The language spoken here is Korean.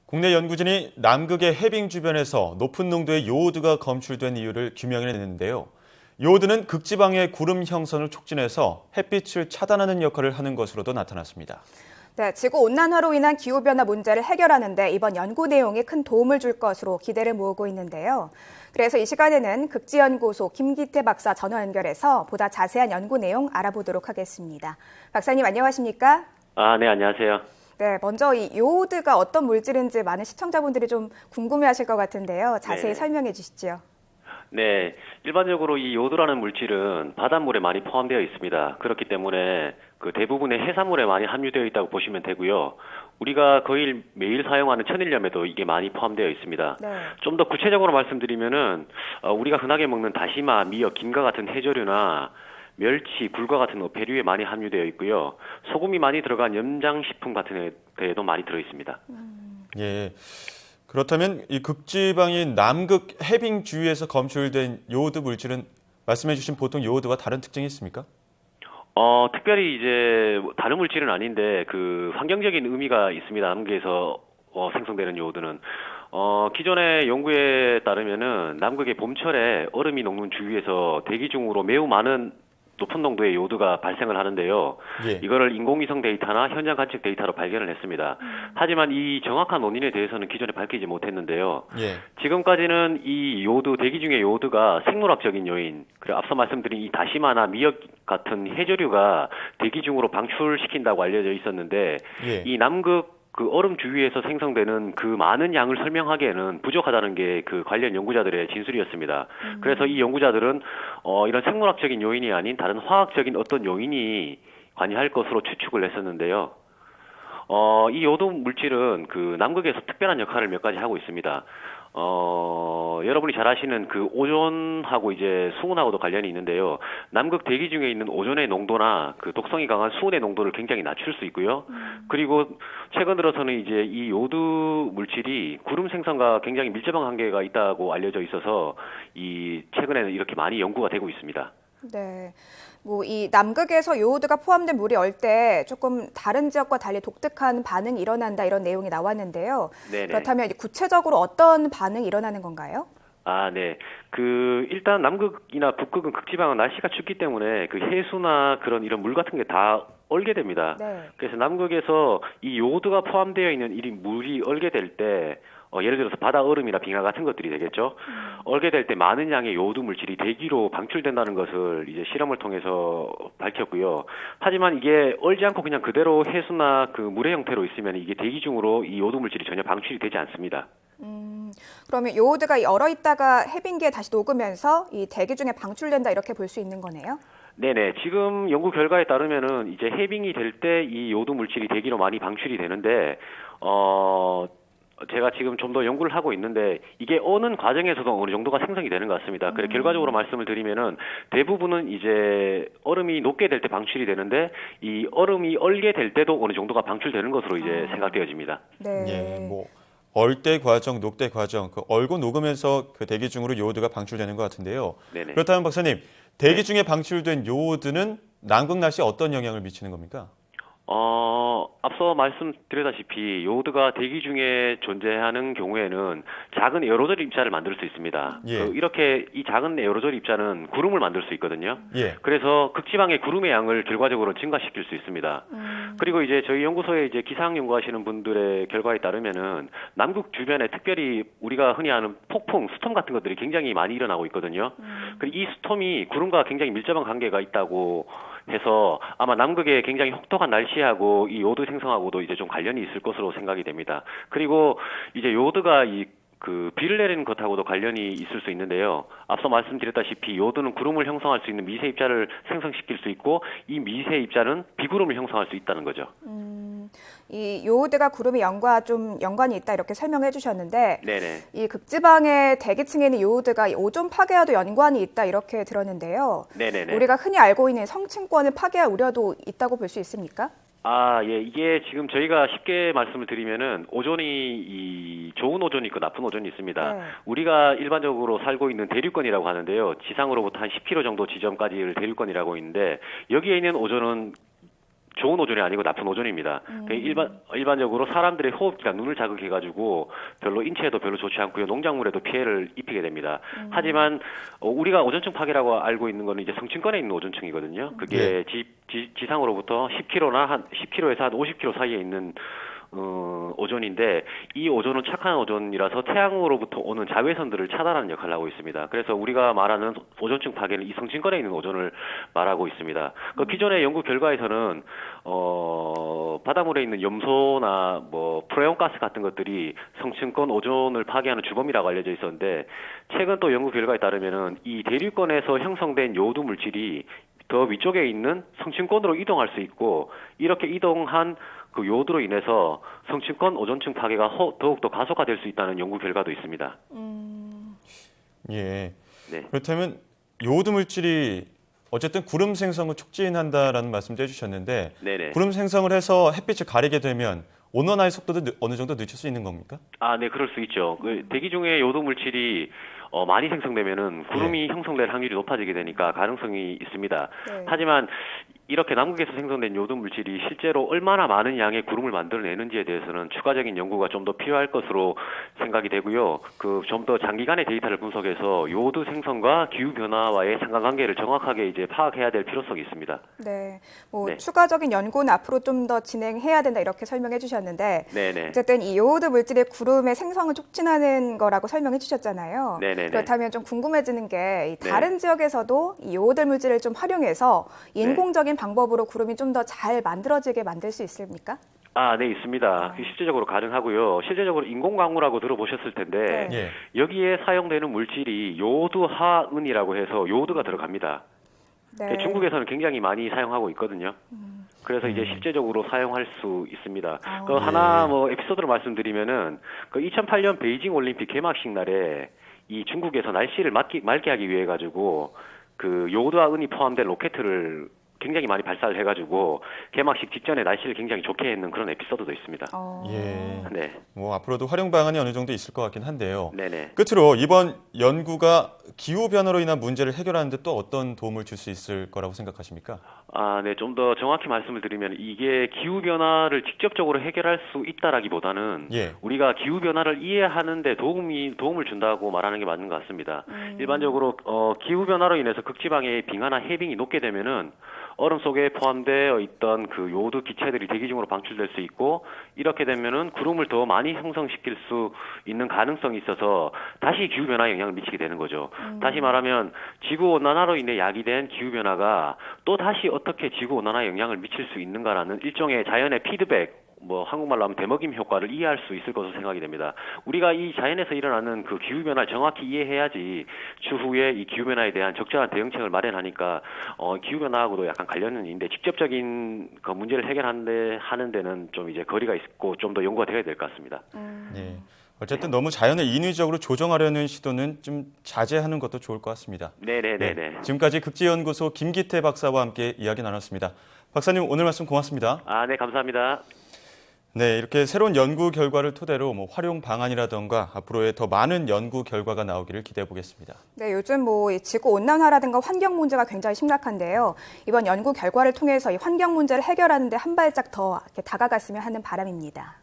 국내 연구진이 남극의 해빙 주변에서 높은 농도의 요오드가 검출된 이유를 규명해냈는데요. 요오드는 극지방의 구름 형성을 촉진해서 햇빛을 차단하는 역할을 하는 것으로도 나타났습니다. 네, 지구온난화로 인한 기후변화 문제를 해결하는 데 이번 연구 내용이 큰 도움을 줄 것으로 기대를 모으고 있는데요. 그래서 이 시간에는 극지연구소 김기태 박사 전화 연결해서 보다 자세한 연구 내용 알아보도록 하겠습니다. 박사님 안녕하십니까? 네, 안녕하세요. 네, 먼저 이 요오드가 어떤 물질인지 많은 시청자분들이 좀 궁금해하실 것 같은데요. 자세히 설명해 주시죠. 네, 일반적으로 이 요오드라는 물질은 바닷물에 많이 포함되어 있습니다. 그렇기 때문에 그 대부분의 해산물에 많이 함유되어 있다고 보시면 되고요. 우리가 거의 매일 사용하는 천일염에도 이게 많이 포함되어 있습니다. 네. 좀 더 구체적으로 말씀드리면은 우리가 흔하게 먹는 다시마, 미역, 김과 같은 해조류나 멸치, 굴과 같은 어패류에 많이 함유되어 있고요. 소금이 많이 들어간 염장식품 같은 데에도 많이 들어 있습니다. 예. 그렇다면 이 극지방인 남극 해빙 주위에서 검출된 요오드 물질은 말씀해주신 보통 요오드와 다른 특징이 있습니까? 특별히 이제 다른 물질은 아닌데 그 환경적인 의미가 있습니다. 남극에서 생성되는 요오드는. 기존의 연구에 따르면은 남극의 봄철에 얼음이 녹는 주위에서 대기 중으로 매우 많은 높은 농도의 요오드가 발생을 하는데요. 예. 이거를 인공위성 데이터나 현장 관측 데이터로 발견을 했습니다. 하지만 이 정확한 원인에 대해서는 기존에 밝히지 못했는데요. 예. 지금까지는 이 요오드, 대기 중의 요오드가 생물학적인 요인, 그리고 앞서 말씀드린 이 다시마나 미역 같은 해조류가 대기 중으로 방출시킨다고 알려져 있었는데, 예. 이 남극 그 얼음 주위에서 생성되는 그 많은 양을 설명하기에는 부족하다는 게 그 관련 연구자들의 진술이었습니다. 그래서 이 연구자들은 이런 생물학적인 요인이 아닌 다른 화학적인 어떤 요인이 관여할 것으로 추측을 했었는데요. 이 요오드 물질은 그 남극에서 특별한 역할을 몇 가지 하고 있습니다. 여러분이 잘 아시는 그 오존하고 이제 수은하고도 관련이 있는데요. 남극 대기 중에 있는 오존의 농도나 그 독성이 강한 수은의 농도를 굉장히 낮출 수 있고요. 그리고 최근 들어서는 이제 이 요오드 물질이 구름 생성과 굉장히 밀접한 관계가 있다고 알려져 있어서 이 최근에는 이렇게 많이 연구가 되고 있습니다. 네. 뭐 이 남극에서 요오드가 포함된 물이 얼 때 조금 다른 지역과 달리 독특한 반응이 일어난다 이런 내용이 나왔는데요. 네네. 그렇다면 구체적으로 어떤 반응이 일어나는 건가요? 네. 일단 남극이나 북극은 극지방은 날씨가 춥기 때문에 그 해수나 이런 물 같은 게 다 얼게 됩니다. 네. 그래서 남극에서 이 요오드가 포함되어 있는 이 물이 얼게 될 때, 예를 들어서 바다 얼음이나 빙하 같은 것들이 되겠죠. 얼게 될 때 많은 양의 요오드 물질이 대기로 방출된다는 것을 이제 실험을 통해서 밝혔고요. 하지만 이게 얼지 않고 그냥 그대로 해수나 그 물의 형태로 있으면 이게 대기 중으로 이 요오드 물질이 전혀 방출이 되지 않습니다. 그러면 요오드가 얼어 있다가 해빙기에 다시 녹으면서 이 대기 중에 방출된다 이렇게 볼 수 있는 거네요? 네네. 지금 연구 결과에 따르면은 이제 해빙이 될 때 이 요오드 물질이 대기로 많이 방출이 되는데, 제가 지금 좀 더 연구를 하고 있는데 이게 어는 과정에서도 어느 정도가 생성이 되는 것 같습니다. 그래 결과적으로 말씀을 드리면은 대부분은 이제 얼음이 녹게 될 때 방출이 되는데 이 얼음이 얼게 될 때도 어느 정도가 방출되는 것으로 이제 생각되어집니다. 네. 예. 뭐 얼때 과정, 녹때 과정, 그 얼고 녹으면서 그 대기 중으로 요오드가 방출되는 것 같은데요. 네네. 그렇다면 박사님, 대기 중에 방출된 요오드는 남극 날씨에 어떤 영향을 미치는 겁니까? 앞서 말씀드렸다시피 요오드가 대기 중에 존재하는 경우에는 작은 에어로졸 입자를 만들 수 있습니다. 예. 이렇게 이 작은 에어로졸 입자는 구름을 만들 수 있거든요. 예. 그래서 극지방의 구름의 양을 결과적으로 증가시킬 수 있습니다. 그리고 이제 저희 연구소에 이제 기상 연구하시는 분들의 결과에 따르면은 남극 주변에 특별히 우리가 흔히 아는 폭풍, 스톰 같은 것들이 굉장히 많이 일어나고 있거든요. 그리고 이 스톰이 구름과 굉장히 밀접한 관계가 있다고 해서 아마 남극의 굉장히 혹독한 날씨하고 이 요오드 생성하고도 이제 좀 관련이 있을 것으로 생각이 됩니다. 그리고 이제 요오드가 비를 내리는 것하고도 관련이 있을 수 있는데요. 앞서 말씀드렸다시피 요오드는 구름을 형성할 수 있는 미세 입자를 생성시킬 수 있고 이 미세 입자는 비구름을 형성할 수 있다는 거죠. 이 요오드가 구름의 양과 좀 연관이 있다 이렇게 설명해 주셨는데 네네. 이 극지방의 대기층에 있는 요오드가 오존 파괴와도 연관이 있다 이렇게 들었는데요. 네네네. 우리가 흔히 알고 있는 성층권을 파괴할 우려도 있다고 볼 수 있습니까? 예. 이게 지금 저희가 쉽게 말씀을 드리면은 오존이 좋은 오존이 있고 나쁜 오존이 있습니다. 네. 우리가 일반적으로 살고 있는 대륙권이라고 하는데요. 지상으로부터 한 10km 정도 지점까지를 대륙권이라고 있는데 여기에 있는 오존은 좋은 오존이 아니고 나쁜 오존입니다. 일반적으로 사람들의 호흡기가 눈을 자극해가지고 별로 인체에도 별로 좋지 않고요. 농작물에도 피해를 입히게 됩니다. 하지만 우리가 오존층 파괴라고 알고 있는 거는 이제 성층권에 있는 오존층이거든요. 그게 지상으로부터 10km에서 한 50km 사이에 있는 오존인데 이 오존은 착한 오존이라서 태양으로부터 오는 자외선들을 차단하는 역할을 하고 있습니다. 그래서 우리가 말하는 오존층 파괴는 이 성층권에 있는 오존을 말하고 있습니다. 그 기존의 연구 결과에서는 바닷물에 있는 염소나 뭐 프레온가스 같은 것들이 성층권 오존을 파괴하는 주범이라고 알려져 있었는데 최근 또 연구 결과에 따르면은 이 대륙권에서 형성된 요오드 물질이 더 위쪽에 있는 성층권으로 이동할 수 있고 이렇게 이동한 그 요오드로 인해서 성층권 오존층 파괴가 더욱더 가속화될 수 있다는 연구 결과도 있습니다. 예. 네. 그렇다면 요오드 물질이 어쨌든 구름 생성을 촉진한다라는 말씀도 해주셨는데 네네. 구름 생성을 해서 햇빛을 가리게 되면 온난화의 속도도 어느 정도 늦출 수 있는 겁니까? 아, 네, 그럴 수 있죠. 그 대기 중에 요오드 물질이 많이 생성되면은 구름이 형성될 확률이 높아지게 되니까 가능성이 있습니다. 네. 하지만 이렇게 남극에서 생성된 요오드 물질이 실제로 얼마나 많은 양의 구름을 만들어내는지에 대해서는 추가적인 연구가 좀 더 필요할 것으로 생각이 되고요. 그 좀 더 장기간의 데이터를 분석해서 요오드 생성과 기후 변화와의 상관관계를 정확하게 이제 파악해야 될 필요성이 있습니다. 네, 뭐 네. 추가적인 연구는 앞으로 좀 더 진행해야 된다 이렇게 설명해 주셨는데 네네. 어쨌든 이 요오드 물질의 구름의 생성을 촉진하는 거라고 설명해 주셨잖아요. 네네네. 그렇다면 좀 궁금해지는 게 다른 지역에서도 이 요오드 물질을 좀 활용해서 인공적인 방법으로 구름이 좀 더 잘 만들어지게 만들 수 있습니까? 아, 네, 있습니다. 실제적으로 가능하고요. 실제적으로 인공광물하고 들어보셨을 텐데 예. 여기에 사용되는 물질이 요오드하은이라고 해서 요오드가 들어갑니다. 네. 중국에서는 굉장히 많이 사용하고 있거든요. 그래서 이제 실제적으로 사용할 수 있습니다. 그 하나 뭐 에피소드를 말씀드리면은 그 2008년 베이징 올림픽 개막식 날에 이 중국에서 날씨를 맑게 하기 위해 가지고 그 요오드하은이 포함된 로켓을 굉장히 많이 발사를 해가지고 개막식 직전에 날씨를 굉장히 좋게 했는 그런 에피소드도 있습니다. 예. 네, 뭐 앞으로도 활용 방안이 어느 정도 있을 것 같긴 한데요. 네네. 끝으로 이번 연구가 기후 변화로 인한 문제를 해결하는 데 또 어떤 도움을 줄 수 있을 거라고 생각하십니까? 아, 네, 좀 더 정확히 말씀을 드리면 이게 기후 변화를 직접적으로 해결할 수 있다라기보다는 예. 우리가 기후 변화를 이해하는데 도움을 준다고 말하는 게 맞는 것 같습니다. 일반적으로 기후 변화로 인해서 극지방의 빙하나 해빙이 높게 되면은 얼음 속에 포함되어 있던 그 요오드 기체들이 대기 중으로 방출될 수 있고 이렇게 되면은 구름을 더 많이 형성시킬 수 있는 가능성이 있어서 다시 기후 변화에 영향을 미치게 되는 거죠. 다시 말하면 지구 온난화로 인해 야기된 기후 변화가 또 다시 어떻게 지구 온난화에 영향을 미칠 수 있는가라는 일종의 자연의 피드백, 뭐 한국말로 하면 대먹임 효과를 이해할 수 있을 것으로 생각이 됩니다. 우리가 이 자연에서 일어나는 그 기후 변화를 정확히 이해해야지 추후에 이 기후 변화에 대한 적절한 대응책을 마련하니까 기후 변화하고도 약간 관련은 있는데 직접적인 그 문제를 해결하는 데는 좀 이제 거리가 있고 좀 더 연구가 되어야 될 것 같습니다. 예. 어쨌든 너무 자연을 인위적으로 조정하려는 시도는 좀 자제하는 것도 좋을 것 같습니다. 네네네네. 지금까지 극지연구소 김기태 박사와 함께 이야기 나눴습니다. 박사님 오늘 말씀 고맙습니다. 아, 네, 감사합니다. 네, 이렇게 새로운 연구 결과를 토대로 뭐 활용 방안이라던가 앞으로의 더 많은 연구 결과가 나오기를 기대해 보겠습니다. 네, 요즘 뭐 이 지구 온난화라든가 환경 문제가 굉장히 심각한데요. 이번 연구 결과를 통해서 이 환경 문제를 해결하는 데 한 발짝 더 이렇게 다가갔으면 하는 바람입니다.